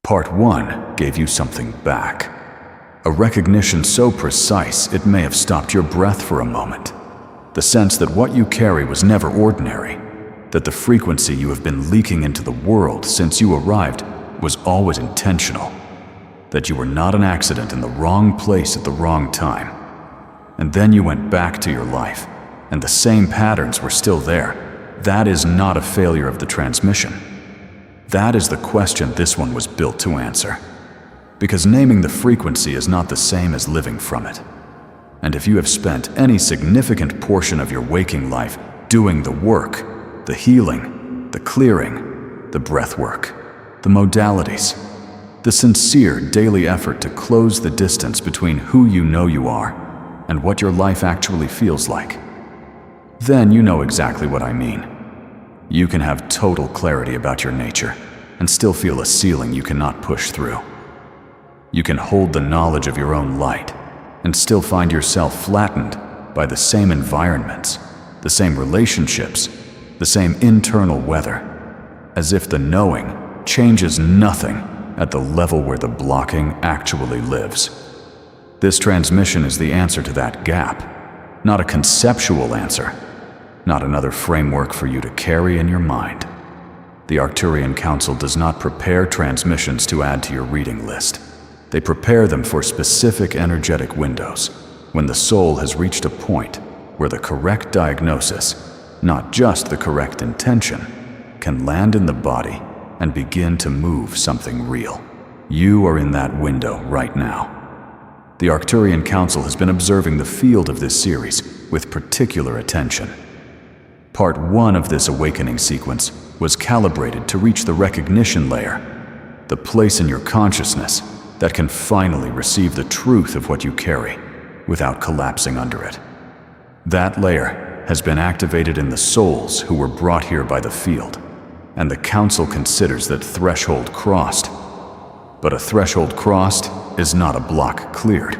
Part 1 gave you something back. A recognition so precise it may have stopped your breath for a moment. The sense that what you carry was never ordinary, that the frequency you have been leaking into the world since you arrived was always intentional, that you were not an accident in the wrong place at the wrong time. And then you went back to your life, and the same patterns were still there. That is not a failure of the transmission. That is the question this one was built to answer. Because naming the frequency is not the same as living from it. And if you have spent any significant portion of your waking life doing the work, the healing, the clearing, the breath work, the modalities, the sincere daily effort to close the distance between who you know you are and what your life actually feels like, then you know exactly what I mean. You can have total clarity about your nature and still feel a ceiling you cannot push through. You can hold the knowledge of your own light and still find yourself flattened by the same environments, the same relationships, the same internal weather, as if the knowing changes nothing at the level where the blocking actually lives. This transmission is the answer to that gap, not a conceptual answer, not another framework for you to carry in your mind. The Arcturian Council does not prepare transmissions to add to your reading list. They prepare them for specific energetic windows, when the soul has reached a point where the correct diagnosis, not just the correct intention, can land in the body and begin to move something real. You are in that window right now. The Arcturian Council has been observing the field of this series with particular attention. Part 1 of this awakening sequence was calibrated to reach the recognition layer, the place in your consciousness that can finally receive the truth of what you carry without collapsing under it. That layer has been activated in the souls who were brought here by the field, and the Council considers that threshold crossed. But a threshold crossed is not a block cleared.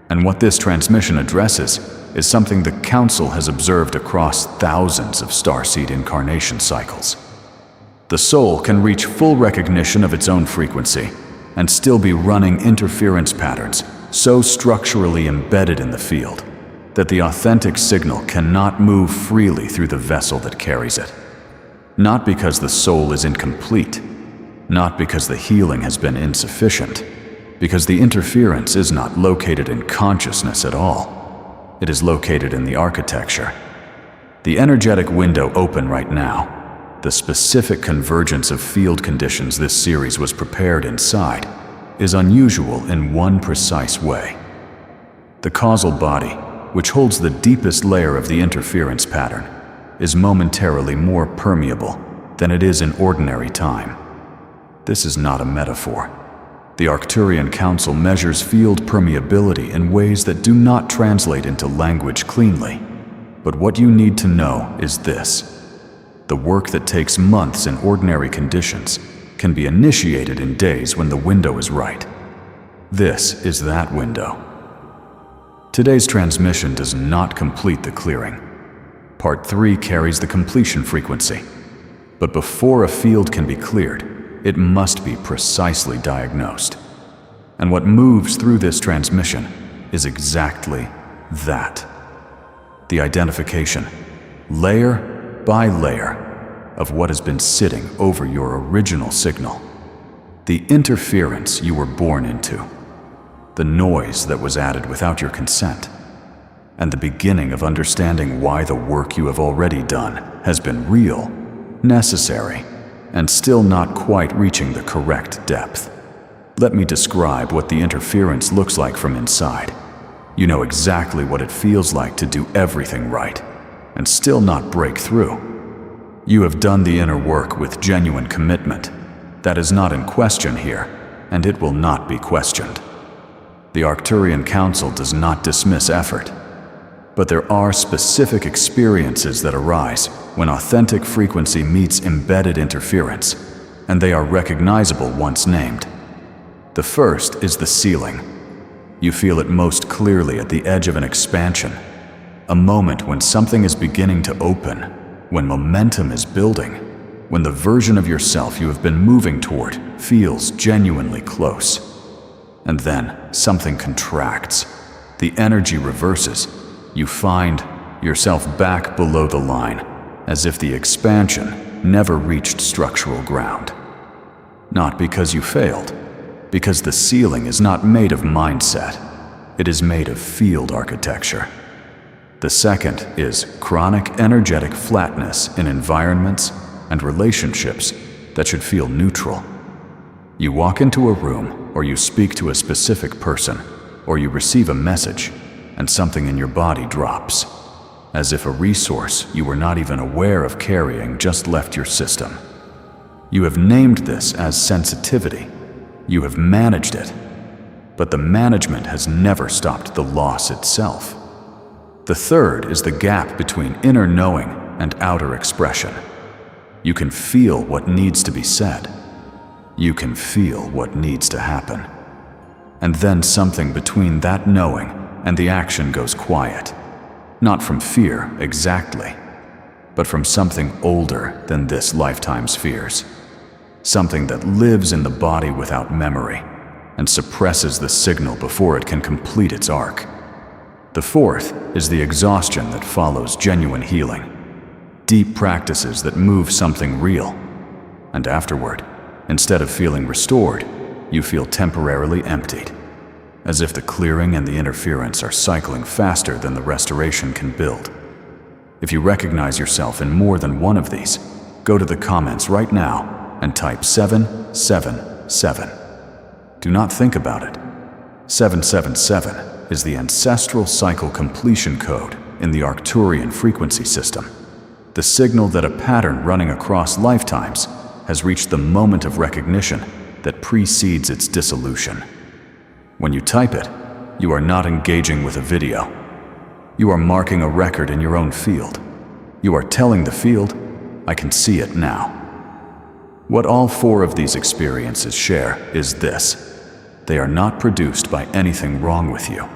And what this transmission addresses is something the Council has observed across thousands of starseed incarnation cycles. The soul can reach full recognition of its own frequency and still be running interference patterns so structurally embedded in the field that the authentic signal cannot move freely through the vessel that carries it. Not because the soul is incomplete, not because the healing has been insufficient, because the interference is not located in consciousness at all. It is located in the architecture. The energetic window open right now, the specific convergence of field conditions this series was prepared inside, is unusual in one precise way. The causal body, which holds the deepest layer of the interference pattern, is momentarily more permeable than it is in ordinary time. This is not a metaphor. The Arcturian Council measures field permeability in ways that do not translate into language cleanly. But what you need to know is this. The work that takes months in ordinary conditions can be initiated in days when the window is right. This is that window. Today's transmission does not complete the clearing. Part 3 carries the completion frequency. But before a field can be cleared, it must be precisely diagnosed. And what moves through this transmission is exactly that. The identification, layer by layer, of what has been sitting over your original signal. The interference you were born into. The noise that was added without your consent. And the beginning of understanding why the work you have already done has been real, necessary, and still not quite reaching the correct depth. Let me describe what the interference looks like from inside. You know exactly what it feels like to do everything right, and still not break through. You have done the inner work with genuine commitment. That is not in question here, and it will not be questioned. The Arcturian Council does not dismiss effort, but there are specific experiences that arise when authentic frequency meets embedded interference, and they are recognizable once named. The first is the ceiling. You feel it most clearly at the edge of an expansion, a moment when something is beginning to open, when momentum is building, when the version of yourself you have been moving toward feels genuinely close. And then something contracts. The energy reverses. You find yourself back below the line, as if the expansion never reached structural ground. Not because you failed, because the ceiling is not made of mindset. It is made of field architecture. The second is chronic energetic flatness in environments and relationships that should feel neutral. You walk into a room, or you speak to a specific person, or you receive a message, and something in your body drops, as if a resource you were not even aware of carrying just left your system. You have named this as sensitivity. You have managed it. But the management has never stopped the loss itself. The third is the gap between inner knowing and outer expression. You can feel what needs to be said. You can feel what needs to happen. And then something between that knowing and the action goes quiet. Not from fear, exactly, but from something older than this lifetime's fears. Something that lives in the body without memory and suppresses the signal before it can complete its arc. The fourth is the exhaustion that follows genuine healing. Deep practices that move something real. And afterward, instead of feeling restored, you feel temporarily emptied, as if the clearing and the interference are cycling faster than the restoration can build. If you recognize yourself in more than one of these, go to the comments right now and type 777. Do not think about it. 777 is the ancestral cycle completion code in the Arcturian frequency system, the signal that a pattern running across lifetimes has reached the moment of recognition that precedes its dissolution. When you type it, you are not engaging with a video. You are marking a record in your own field. You are telling the field, I can see it now. What all four of these experiences share is this. They are not produced by anything wrong with you.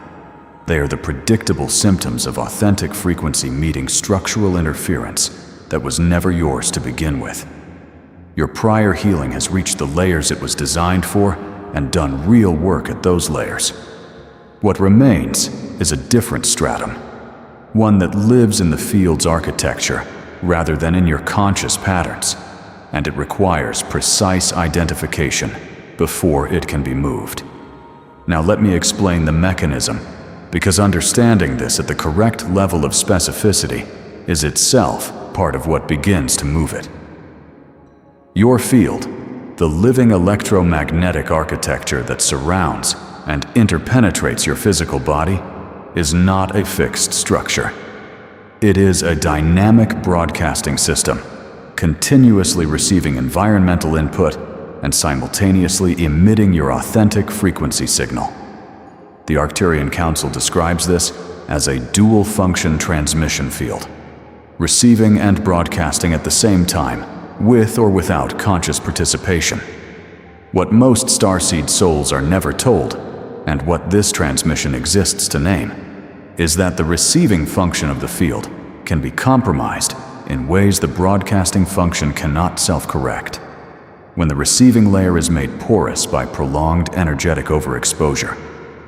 They are the predictable symptoms of authentic frequency meeting structural interference that was never yours to begin with. Your prior healing has reached the layers it was designed for and done real work at those layers. What remains is a different stratum, one that lives in the field's architecture rather than in your conscious patterns, and it requires precise identification before it can be moved. Now let me explain the mechanism, because understanding this at the correct level of specificity is itself part of what begins to move it. Your field, the living electromagnetic architecture that surrounds and interpenetrates your physical body, is not a fixed structure. It is a dynamic broadcasting system, continuously receiving environmental input and simultaneously emitting your authentic frequency signal. The Arcturian Council describes this as a dual-function transmission field, receiving and broadcasting at the same time, with or without conscious participation. What most starseed souls are never told, and what this transmission exists to name, is that the receiving function of the field can be compromised in ways the broadcasting function cannot self-correct. When the receiving layer is made porous by prolonged energetic overexposure,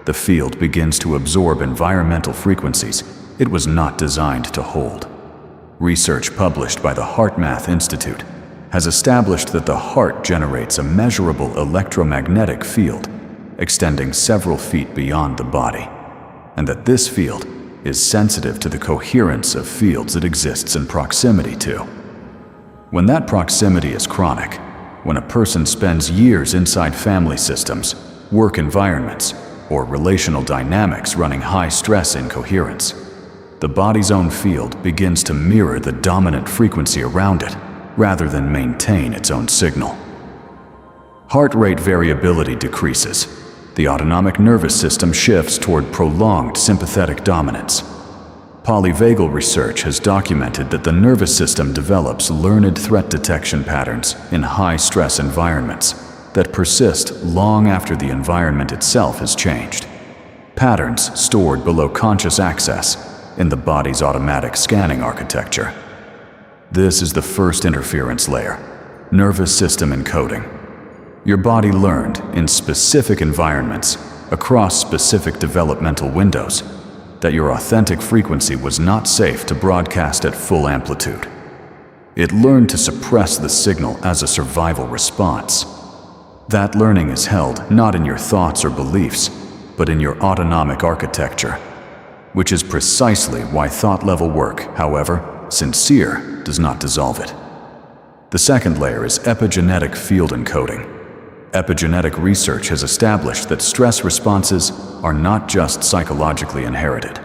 the field begins to absorb environmental frequencies it was not designed to hold. Research published by the HeartMath Institute has established that the heart generates a measurable electromagnetic field extending several feet beyond the body, and that this field is sensitive to the coherence of fields it exists in proximity to. When that proximity is chronic, when a person spends years inside family systems, work environments, or relational dynamics running high stress incoherence, the body's own field begins to mirror the dominant frequency around it rather than maintain its own signal. Heart rate variability decreases. The autonomic nervous system shifts toward prolonged sympathetic dominance. Polyvagal research has documented that the nervous system develops learned threat detection patterns in high-stress environments that persist long after the environment itself has changed. Patterns stored below conscious access in the body's automatic scanning architecture. This is the first interference layer, Nervous system encoding. Your body learned, in specific environments, across specific developmental windows, that your authentic frequency was not safe to broadcast at full amplitude. It learned to suppress the signal as a survival response. That learning is held not in your thoughts or beliefs, but in your autonomic architecture, which is precisely why thought-level work, however sincere, does not dissolve it. The second layer is epigenetic field encoding. Epigenetic research has established that stress responses are not just psychologically inherited.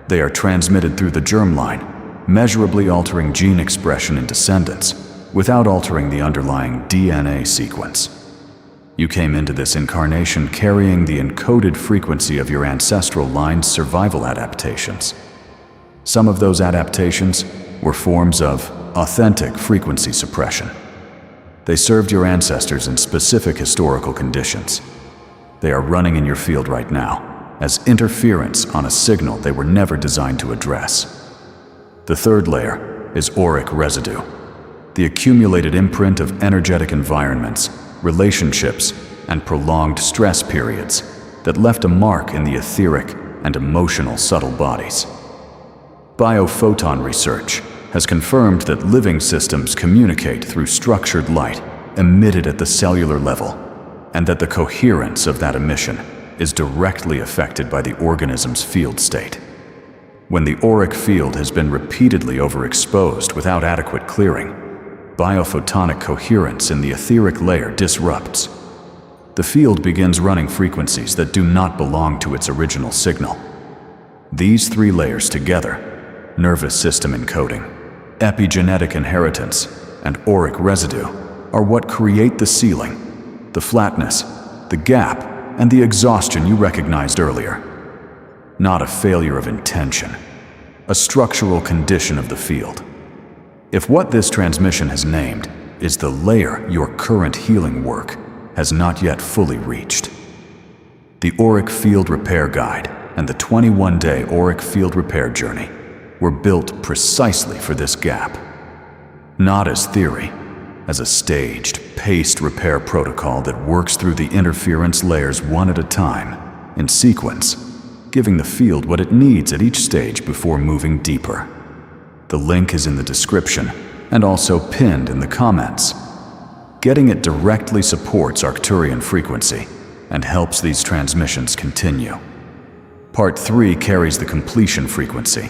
They are transmitted through the germline, measurably altering gene expression in descendants without altering the underlying DNA sequence. You came into this incarnation carrying the encoded frequency of your ancestral line's survival adaptations. Some of those adaptations were forms of authentic frequency suppression. They served your ancestors in specific historical conditions. They are running in your field right now as interference on a signal they were never designed to address. The third layer is auric residue, the accumulated imprint of energetic environments, relationships, and prolonged stress periods that left a mark in the etheric and emotional subtle bodies. Biophoton research has confirmed that living systems communicate through structured light emitted at the cellular level, and that the coherence of that emission is directly affected by the organism's field state. When the auric field has been repeatedly overexposed without adequate clearing, biophotonic coherence in the etheric layer disrupts. The field begins running frequencies that do not belong to its original signal. These three layers together, nervous system encoding, epigenetic inheritance, and auric residue, are what create the ceiling, the flatness, the gap, and the exhaustion you recognized earlier. Not a failure of intention, a structural condition of the field. If what this transmission has named is the layer your current healing work has not yet fully reached. The Auric Field Repair Guide and the 21-day Auric Field Repair Journey were built precisely for this gap. Not as theory, as a staged, paced repair protocol that works through the interference layers one at a time, in sequence, giving the field what it needs at each stage before moving deeper. The link is in the description and also pinned in the comments. Getting it directly supports Arcturian frequency and helps these transmissions continue. Part 3 carries the completion frequency.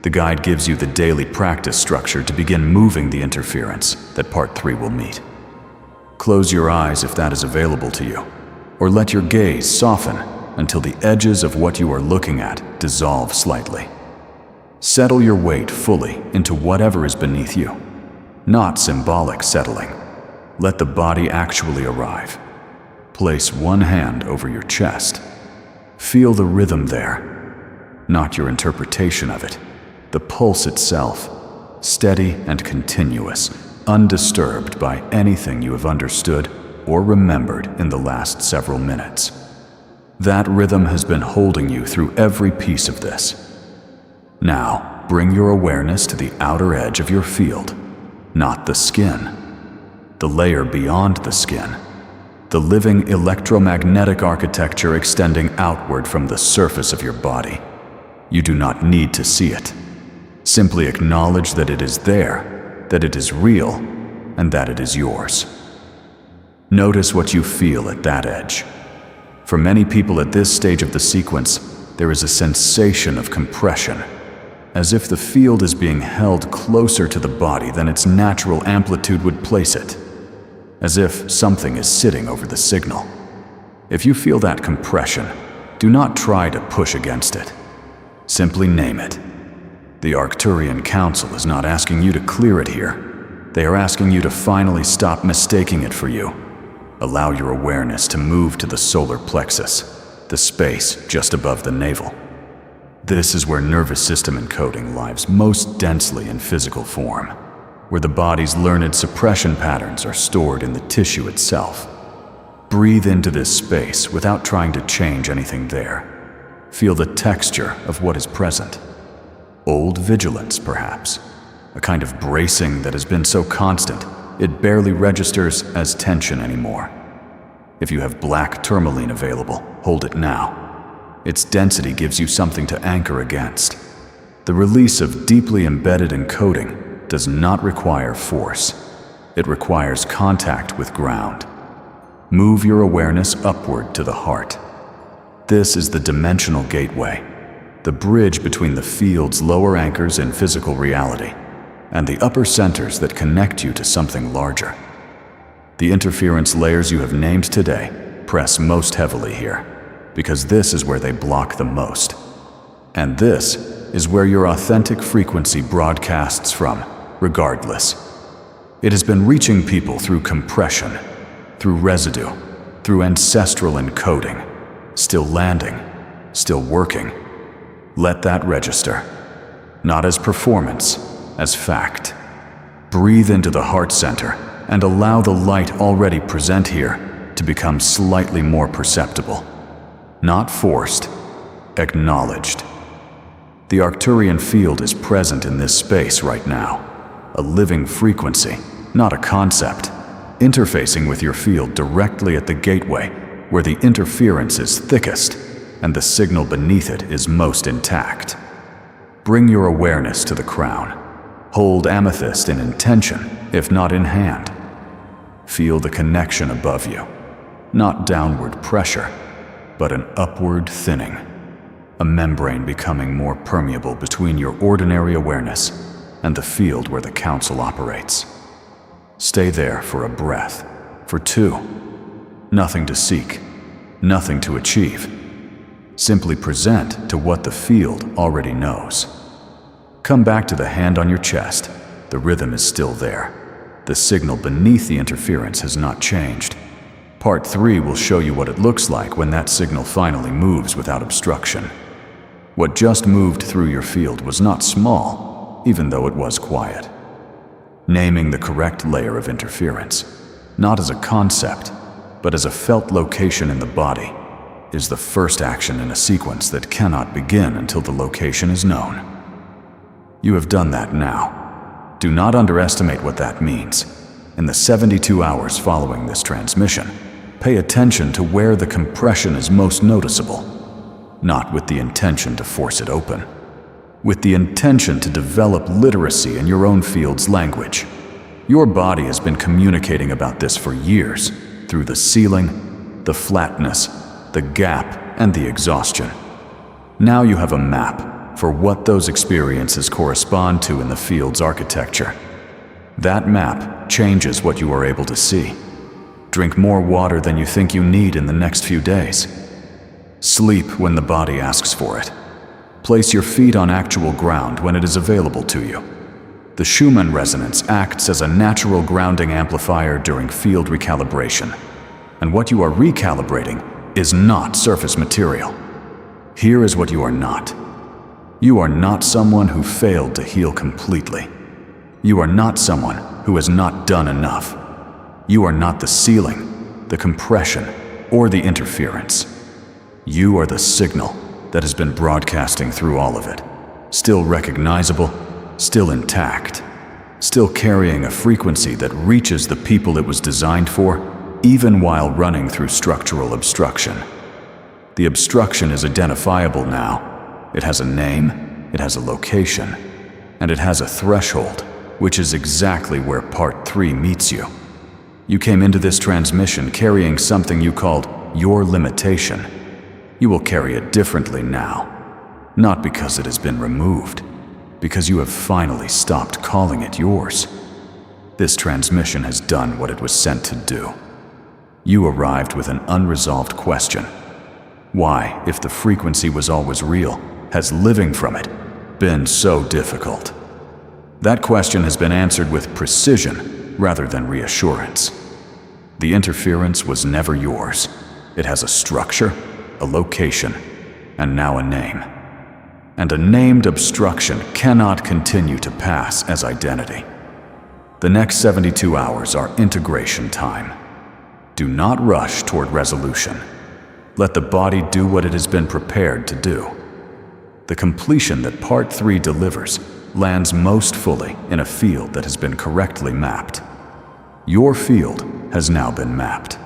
The guide gives you the daily practice structure to begin moving the interference that Part 3 will meet. Close your eyes if that is available to you, or let your gaze soften until the edges of what you are looking at dissolve slightly. Settle your weight fully into whatever is beneath you. Not symbolic settling. Let the body actually arrive. Place one hand over your chest. Feel the rhythm there, not your interpretation of it. The pulse itself, steady and continuous, undisturbed by anything you have understood or remembered in the last several minutes. That rhythm has been holding you through every piece of this. Now, bring your awareness to the outer edge of your field, not the skin. The layer beyond the skin, the living electromagnetic architecture extending outward from the surface of your body. You do not need to see it. Simply acknowledge that it is there, that it is real, and that it is yours. Notice what you feel at that edge. For many people at this stage of the sequence, there is a sensation of compression, as if the field is being held closer to the body than its natural amplitude would place it, as if something is sitting over the signal. If you feel that compression, do not try to push against it. Simply name it. The Arcturian Council is not asking you to clear it here. They are asking you to finally stop mistaking it for you. Allow your awareness to move to the solar plexus, the space just above the navel. This is where nervous system encoding lives most densely in physical form, where the body's learned suppression patterns are stored in the tissue itself. Breathe into this space without trying to change anything there. Feel the texture of what is present. Old vigilance, perhaps, a kind of bracing that has been so constant it barely registers as tension anymore. If you have black tourmaline available, hold it now. Its density gives you something to anchor against. The release of deeply embedded encoding does not require force. It requires contact with ground. Move your awareness upward to the heart. This is the dimensional gateway, the bridge between the field's lower anchors in physical reality and the upper centers that connect you to something larger. The interference layers you have named today press most heavily here, because this is where they block the most. And this is where your authentic frequency broadcasts from, regardless. It has been reaching people through compression, through residue, through ancestral encoding, still landing, still working. Let that register, not as performance, as fact. Breathe into the heart center and allow the light already present here to become slightly more perceptible. Not forced, acknowledged. The Arcturian field is present in this space right now, a living frequency, not a concept, interfacing with your field directly at the gateway where the interference is thickest and the signal beneath it is most intact. Bring your awareness to the crown. Hold amethyst in intention, if not in hand. Feel the connection above you, not downward pressure, but an upward thinning, a membrane becoming more permeable between your ordinary awareness and the field where the council operates. Stay there for a breath, for two. Nothing to seek, nothing to achieve. Simply present to what the field already knows. Come back to the hand on your chest. The rhythm is still there. The signal beneath the interference has not changed. Part 3 will show you what it looks like when that signal finally moves without obstruction. What just moved through your field was not small, even though it was quiet. Naming the correct layer of interference, not as a concept, but as a felt location in the body, is the first action in a sequence that cannot begin until the location is known. You have done that now. Do not underestimate what that means. In the 72 hours following this transmission, pay attention to where the compression is most noticeable, not with the intention to force it open, with the intention to develop literacy in your own field's language. Your body has been communicating about this for years, through the ceiling, the flatness, the gap, and the exhaustion. Now you have a map for what those experiences correspond to in the field's architecture. That map changes what you are able to see. Drink more water than you think you need in the next few days. Sleep when the body asks for it. Place your feet on actual ground when it is available to you. The Schumann resonance acts as a natural grounding amplifier during field recalibration. And what you are recalibrating is not surface material. Here is what you are not. You are not someone who failed to heal completely. You are not someone who has not done enough. You are not the ceiling, the compression, or the interference. You are the signal that has been broadcasting through all of it, still recognizable, still intact, still carrying a frequency that reaches the people it was designed for, even while running through structural obstruction. The obstruction is identifiable now. It has a name, it has a location, and it has a threshold, which is exactly where Part 3 meets you. You came into this transmission carrying something you called your limitation. You will carry it differently now, not because it has been removed, because you have finally stopped calling it yours. This transmission has done what it was sent to do. You arrived with an unresolved question. Why, if the frequency was always real, has living from it been so difficult? That question has been answered with precision rather than reassurance. The interference was never yours. It has a structure, a location, and now a name. And a named obstruction cannot continue to pass as identity. The next 72 hours are integration time. Do not rush toward resolution. Let the body do what it has been prepared to do. The completion that Part 3 delivers lands most fully in a field that has been correctly mapped. Your field has now been mapped.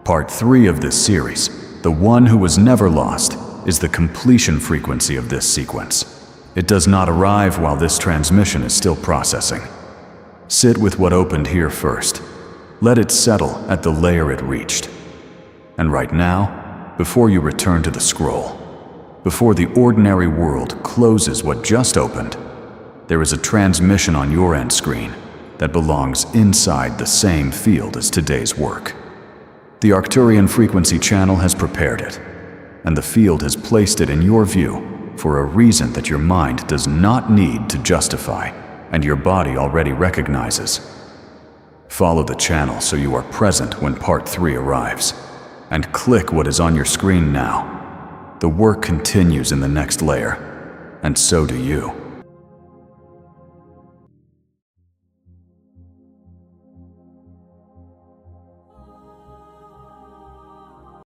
Part 3 of this series, The One Who Was Never Lost, is the completion frequency of this sequence. It does not arrive while this transmission is still processing. Sit with what opened here first. Let it settle at the layer it reached. And right now, before you return to the scroll, before the ordinary world closes what just opened, there is a transmission on your end screen that belongs inside the same field as today's work. The Arcturian frequency channel has prepared it, and the field has placed it in your view for a reason that your mind does not need to justify and your body already recognizes. Follow the channel so you are present when Part 3 arrives, and click what is on your screen now. The work continues in the next layer, and so do you.